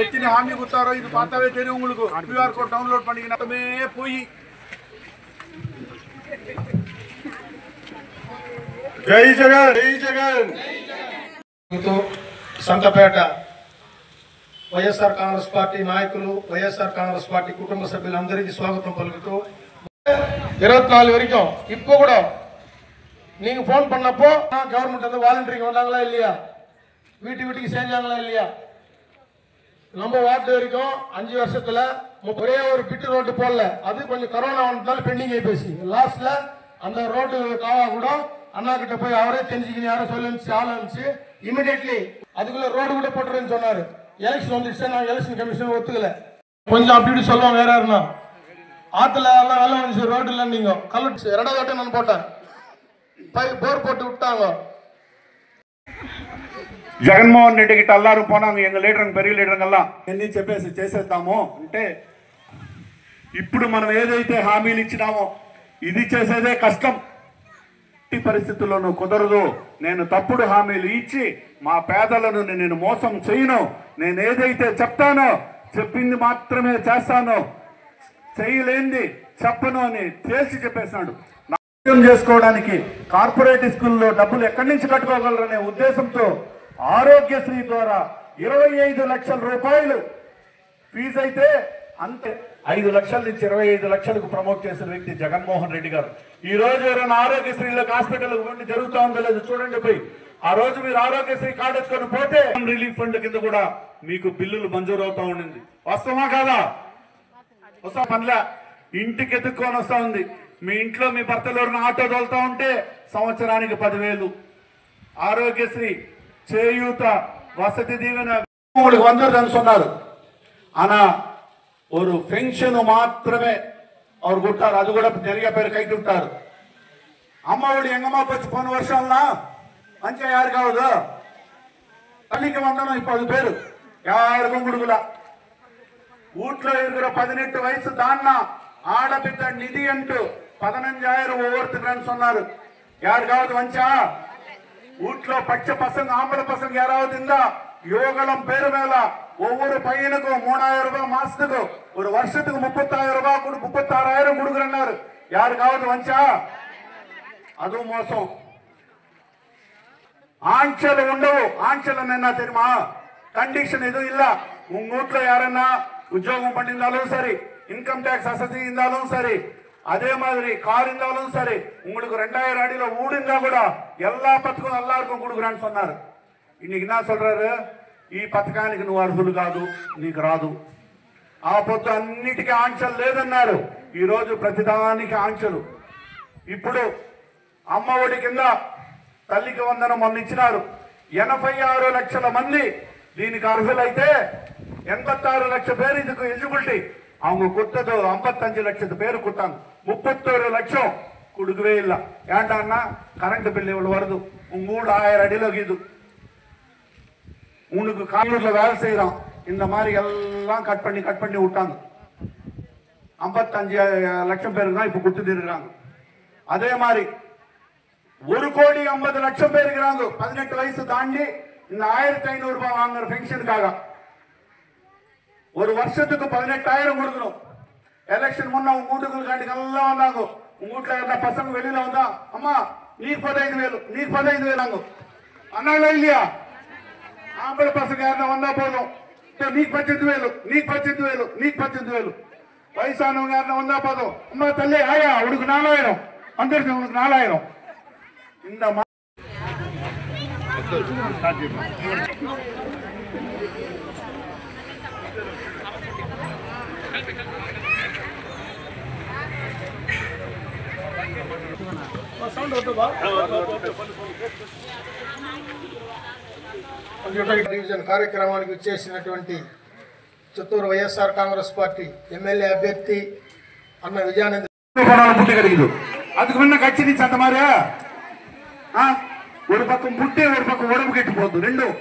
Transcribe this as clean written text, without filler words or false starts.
எத்தனை ஹாமி கொடுத்தாரோ இது பார்த்தாவே தெரியும் உங்களுக்கு. கியூஆர் கோட் டவுன்லோட் பண்ணிக்கினே போய் జై జగన్ జై జగన్. సంతపేట వైఎస్ఆర్ కాంగ్రెస్ పార్టీ నాయకులు, వైఎస్ఆర్ కాంగ్రెస్ పార్టీ కుటుంబ సభ్యులందరికీ స్వాగతం పలుకుతూ 24 வரைக்கும் இப்போ கூட நீங்க போன் பண்ணப்போ கவர்மெண்ட் வந்து வாலண்டரிங்க வந்தாங்களா இல்லையா, வீட்டுக்கு செஞ்சாங்களா இல்லையா? நம்ம வார்டு வரைக்கும் 5 வருஷத்துல ஒரே ஒரு பிட்டு ரோடு போடல. அது கொஞ்சம் கரோனா வந்ததால பெண்டிங் ஆகி போச்சு. லாஸ்ட்ல அந்த ரோடு காவா கூட அண்ணா கிட்ட போய் அவரே தெரிஞ்சுக்கணும், யாரும் சொல்லி ஆரம்பிச்சு இமிடியட்லி அதுக்குள்ள ரோடு கூட போட்டுருன்னு சொன்னாரு. எலெக்ஷன் வந்துச்சு, நான் எலெக்ஷன் கமிஷன் ஒத்துக்கல. கொஞ்சம் அப்படி சொல்லுவாங்க வேற யாருன்னா ஆத்துல எல்லாம் வேலை வந்துச்சு, ரோடு இல்லை. நீங்க கல்லு 2வது வாட்டி நான் போட்டேன், போர் போட்டு விட்டாங்க. జగన్మోహన్ రెడ్డి గిట్ట అల్లారు పోనాము ఎంగ లీడర్ పెరిగి లీడర్గల్లా ఎన్ని చెప్పేసి చేసేద్దాము అంటే ఇప్పుడు మనం ఏదైతే హామీలు ఇచ్చినామో ఇది చేసేదే కష్టం. ఈ పరిస్థితుల్లోనూ కుదరదు. నేను తప్పుడు హామీలు ఇచ్చి మా పేదలను నేను మోసం చేయను. నేను ఏదైతే చెప్తానో చెప్పింది మాత్రమే చేస్తాను, చేయలేంది చెప్పను అని తేల్చి చెప్పేసినాడు. నాట్యం చేసుకోవడానికి కార్పొరేట్ స్కూల్లో డబ్బులు ఎక్కడి నుంచి కట్టుకోగలరనే ఉద్దేశంతో ఆరోగ్యశ్రీ ద్వారా 25 లక్షల రూపాయలు ఫీజు అయితే అంతే 5 లక్షల నుంచి 25 లక్షలకు ప్రమోట్ చేసిన వ్యక్తి జగన్మోహన్ రెడ్డి గారు. ఈ రోజు ఎవరైనా ఆరోగ్యశ్రీలకు హాస్పిటల్కి ఉండి జరుగుతూ ఉందో లేదో చూడండి పోయి. ఆ రోజు మీరు ఆరోగ్యశ్రీ కార్డు ఎత్తుకొని పోతే రిలీఫ్ ఫండ్ కింద కూడా మీకు బిల్లులు మంజూరు అవుతా ఉండింది. వస్తామా కాదా? వస్తాం. పనిలా ఇంటికి ఎత్తుక్కొని వస్తా ఉంది. మీ ఇంట్లో మీ భర్తలు ఎవరైనా ఆటో తోలుతా ఉంటే సంవత్సరానికి 10,000 ஆரோக்கியஸ்ரீ చేయూత வசதி దీవెన உங்களுக்கு வந்துருதுன்னு சொன்னாரு. ஆனா ஒரு பென்ஷன் மாத்திரமே அவர் கொடுத்தாரு. அது கூட நிறைய பேர் கைட்டு விட்டாரு. அம்மாவோட எங்கம்மா போச்சு போன வருஷம்லாம் பஞ்சம் யாருக்காவது தள்ளிக்கு வந்தனும் இப்ப அது பேரு யாருக்கும் கொடுக்கல. வீட்டுல இருக்கிற 18 வயசு தான்னா ஆடபித்த நிதி అంటూ 15,000 ஒவ்வொருத்தருக்குன்னு சொன்னாரு. யாருக்காவது வந்தா? வீட்டுல பச்சை பசங்க ஆம்பளை பசங்க யாராவது இருந்தா யோகலம் பேரு மேல ஒவ்வொரு பையனுக்கும் 3,000 ரூபாய் மாசத்துக்கு, ஒரு வருஷத்துக்கு 30,000 ரூபாய் 36,000 கொடுக்குறேன்னாரு. யாருக்காவது வந்தா? அதுவும் மோசம். ஆஞ்சல் ఉండవు. ஆஞ்சல் என்ன தெரியுமா? கண்டிஷன் எதுவும் இல்ல. உங்க வீட்டுல யாரன்னா உத்தியோகம் பண்ணியிருந்தாலும் சரி, இன்கம் டாக்ஸ் வசதி இருந்தாலும் சரி, அதே மாதிரி கார் இருந்தாலும் சரி, உங்களுக்கு 2000 அடியில வீடு இருந்தா கூட எல்லா పథకం எல்லாருக்கும் கொடுக்குறான்னு சொன்னாரு. இன்னைக்கு என்ன சொல்றாரு? ఈ పథకానికి నువ్వు అర్హులు కాదు, నీకు రాదు. ఆ పొద్దు అన్నిటికీ ఆంక్షలు లేదన్నారు. ఈ రోజు ప్రతిదానికి ఆంక్షలు. ఇప్పుడు అమ్మ ఒడి కింద తల్లికి వందనం మొన్న ఇచ్చినారు. 86 లక్షల మంది దీనికి అర్హులైతే 86 லட்சம் பேர் இதுக்கு எலிஜிபிலிட்டி. அவங்க கொடுத்தது 55 லட்சத்து பேர் கொடுத்தாங்க. 31 லட்சம் கொடுக்கவே இல்லை. ஏண்டான்னா கரண்ட் பில் இவ்வளவு வருது, உங்க வீடு 1000 அடியில இது, உனக்கு காலூர்ல வேலை செய்யறான், இந்த மாதிரி எல்லாம் கட் பண்ணி விட்டாங்க. 55 லட்சம் பேருக்கு தான் இப்ப கொடுத்துட்டு இருக்காங்க. அதே மாதிரி 1,50,00,000 பேர் இருக்கிறாங்க 18 வயசு தாண்டி இந்த 1,500 ரூபாய் வாங்குற பென்ஷனுக்காக. ஒரு வருஷத்துக்கு 18,000 கொடுக்கணும். எலெக்ஷன் முன்ன உங்க வீட்டுக்கு எல்லாம் வந்தாங்க. உங்க வீட்டுல இருந்த பசங்க வெளியில வந்தா, அம்மா நீ 15,000 நீ 15,000 அண்ணால இல்லையா? ஆம்பளை பசங்க யாருன்னா வந்தா போதும், நீ 18,000 நீ 18,000 நீ 18,000. வயசானவங்க யாருன்னா வந்தா போதும், அம்மா தள்ளி ஆயா உனக்கு 4,000 வந்துருச்சு, உனக்கு 4,000. இந்த డివిజన్ కార్యక్రమానికి వచ్చేసినటువంటి చిత్తూరు వైఎస్ఆర్ కాంగ్రెస్ పార్టీ ఎమ్మెల్యే అభ్యర్థి అన్న విజయానంద புட்டு கிடைக்குது. அதுக்கு முன்ன கட்சி நீ சத்த மாதிரியா ஒரு பக்கம் புட்டு ஒரு பக்கம் உடம்பு கெட்டு போகுது. ரெண்டும்